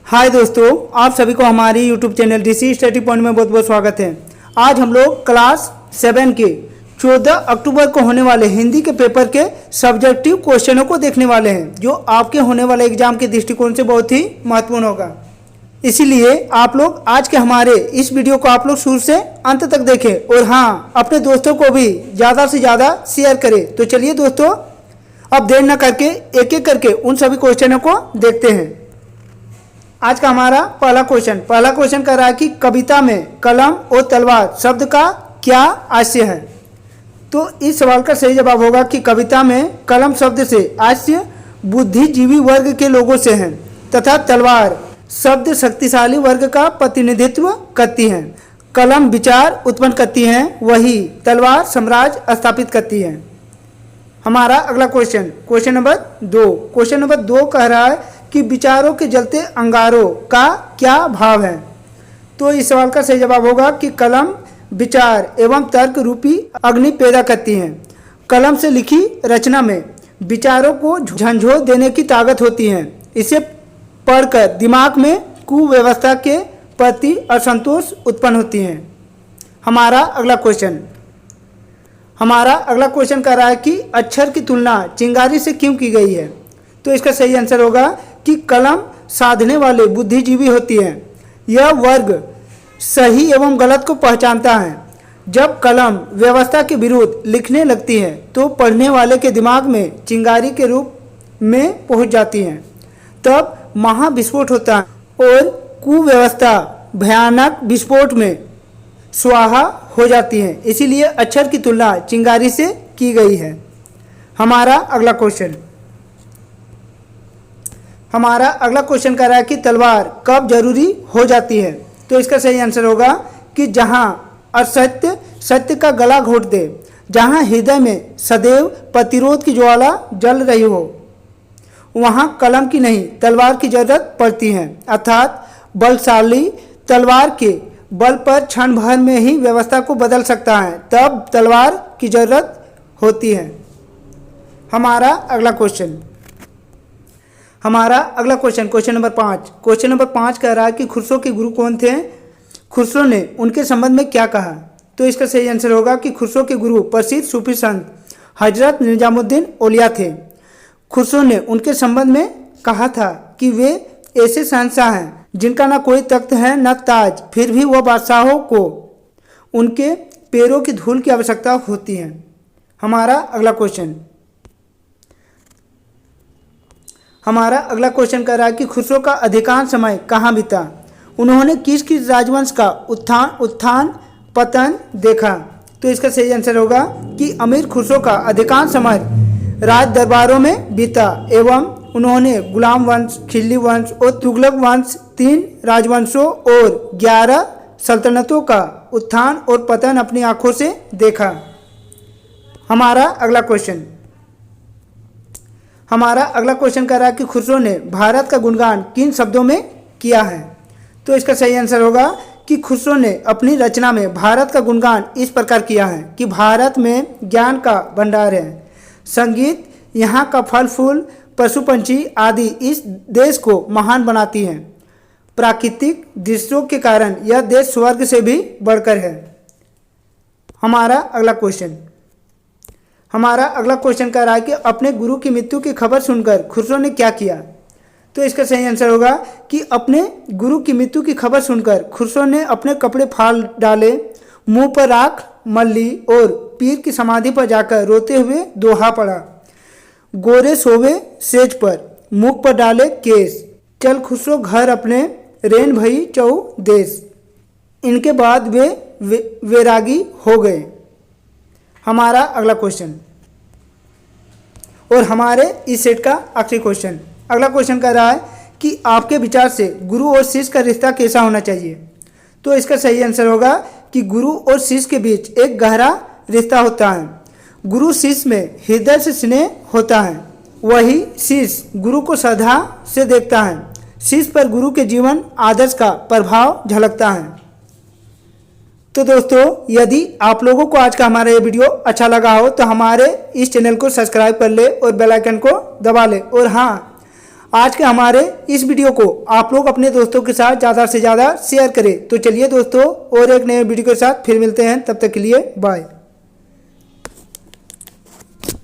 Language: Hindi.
हाय दोस्तों, आप सभी को हमारी YouTube channel DC study point में बहुत बहुत स्वागत है। आज हम लोग क्लास 7 के 14 अक्टूबर को होने वाले हिंदी के पेपर के सब्जेक्टिव क्वेश्चनों को देखने वाले हैं, जो आपके होने वाले एग्जाम के दृष्टिकोण से बहुत ही महत्वपूर्ण होगा। इसीलिए आप लोग आज के हमारे इस वीडियो को आप लोग शुरू से अंत तक देखें और हाँ, अपने दोस्तों को भी ज़्यादा से ज़्यादा शेयर करें। तो चलिए दोस्तों, अब देर न करके एक एक करके उन सभी क्वेश्चनों को देखते हैं। आज का हमारा पहला क्वेश्चन कह रहा है कि कविता में कलम और तलवार शब्द का क्या आशय है। तो इस सवाल का सही जवाब होगा कि कविता में कलम शब्द से आशय बुद्धिजीवी वर्ग के लोगों से है तथा तलवार शब्द शक्तिशाली वर्ग का प्रतिनिधित्व करती है। कलम विचार उत्पन्न करती है, वही तलवार साम्राज्य स्थापित करती है। हमारा अगला क्वेश्चन नंबर 2 कह रहा है कि विचारों के जलते अंगारों का क्या भाव है। तो इस सवाल का सही जवाब होगा कि कलम विचार एवं तर्क रूपी अग्नि पैदा करती है। कलम से लिखी रचना में विचारों को झंझोर देने की ताकत होती है। इसे पढ़कर दिमाग में कुव्यवस्था के प्रति असंतोष उत्पन्न होती है। हमारा अगला क्वेश्चन कह रहा है कि अक्षर की तुलना चिंगारी से क्यों की गई है। तो इसका सही आंसर होगा कि कलम साधने वाले बुद्धिजीवी होती है। यह वर्ग सही एवं गलत को पहचानता है। जब कलम व्यवस्था के विरुद्ध लिखने लगती है तो पढ़ने वाले के दिमाग में चिंगारी के रूप में पहुंच जाती है। तब महाविस्फोट होता है और कुव्यवस्था भयानक विस्फोट में स्वाहा हो जाती है। इसीलिए अक्षर की तुलना चिंगारी से की गई है। हमारा अगला क्वेश्चन कह रहा है कि तलवार कब जरूरी हो जाती है। तो इसका सही आंसर होगा कि जहां असत्य सत्य का गला घोट दे, जहां हृदय में सदैव प्रतिरोध की ज्वाला जल रही हो, वहां कलम की नहीं तलवार की जरूरत पड़ती है। अर्थात बलशाली तलवार के बल पर क्षण भर में ही व्यवस्था को बदल सकता है, तब तलवार की जरूरत होती है। हमारा अगला क्वेश्चन नंबर 5 कह रहा है कि खुसरो के गुरु कौन थे, खुसरो ने उनके संबंध में क्या कहा। तो इसका सही आंसर होगा कि खुसरो के गुरु प्रसिद्ध सूफी संत हजरत निजामुद्दीन औलिया थे। खुसरो ने उनके संबंध में कहा था कि वे ऐसे शहंशाह हैं जिनका न कोई तख्त है न ताज, फिर भी वह बादशाहों को उनके पैरों की धूल की आवश्यकता होती है। हमारा अगला क्वेश्चन कह रहा है कि खुसरो का अधिकांश समय कहाँ बीता। उन्होंने किस किस राजवंश का उत्थान पतन देखा। तो इसका सही आंसर होगा कि अमीर खुसरो का अधिकांश समय राज दरबारों में बीता एवं उन्होंने गुलाम वंश, खिल्ली वंश और तुगलक वंश 3 राजवंशों और 11 सल्तनतों का उत्थान और पतन अपनी आंखों से देखा। हमारा अगला क्वेश्चन कह रहा है कि खुसरो ने भारत का गुणगान किन शब्दों में किया है। तो इसका सही आंसर होगा कि खुसरो ने अपनी रचना में भारत का गुणगान इस प्रकार किया है कि भारत में ज्ञान का भंडार है, संगीत यहाँ का फल फूल पशु पंछी आदि इस देश को महान बनाती हैं, प्राकृतिक दृश्यों के कारण यह देश स्वर्ग से भी बढ़कर है। हमारा अगला क्वेश्चन कह रहा है कि अपने गुरु की मृत्यु की खबर सुनकर खुसरो ने क्या किया। तो इसका सही आंसर होगा कि अपने गुरु की मृत्यु की खबर सुनकर खुसरो ने अपने कपड़े फाड़ डाले, मुंह पर राख मल ली और पीर की समाधि पर जाकर रोते हुए दोहा पड़ा, गोरे सोवे सेज पर, मुख पर डाले केस, चल खुसरो घर अपने रेन भई चौ देश। इनके बाद वे वैरागी हो गए। हमारा अगला क्वेश्चन और हमारे इस सेट का आखिरी क्वेश्चन। अगला क्वेश्चन कह रहा है कि आपके विचार से गुरु और शिष्य का रिश्ता कैसा होना चाहिए। तो इसका सही आंसर होगा कि गुरु और शिष्य के बीच एक गहरा रिश्ता होता है। गुरु शिष्य में हृदय से स्नेह होता है, वही शिष्य गुरु को श्रद्धा से देखता है। शिष्य पर गुरु के जीवन आदर्श का प्रभाव झलकता है। तो दोस्तों, यदि आप लोगों को आज का हमारा ये वीडियो अच्छा लगा हो तो हमारे इस चैनल को सब्सक्राइब कर ले और बेल आइकन को दबा ले। और हाँ, आज के हमारे इस वीडियो को आप लोग अपने दोस्तों के साथ ज़्यादा से ज़्यादा शेयर करें। तो चलिए दोस्तों, और एक नए वीडियो के साथ फिर मिलते हैं, तब तक के लिए बाय।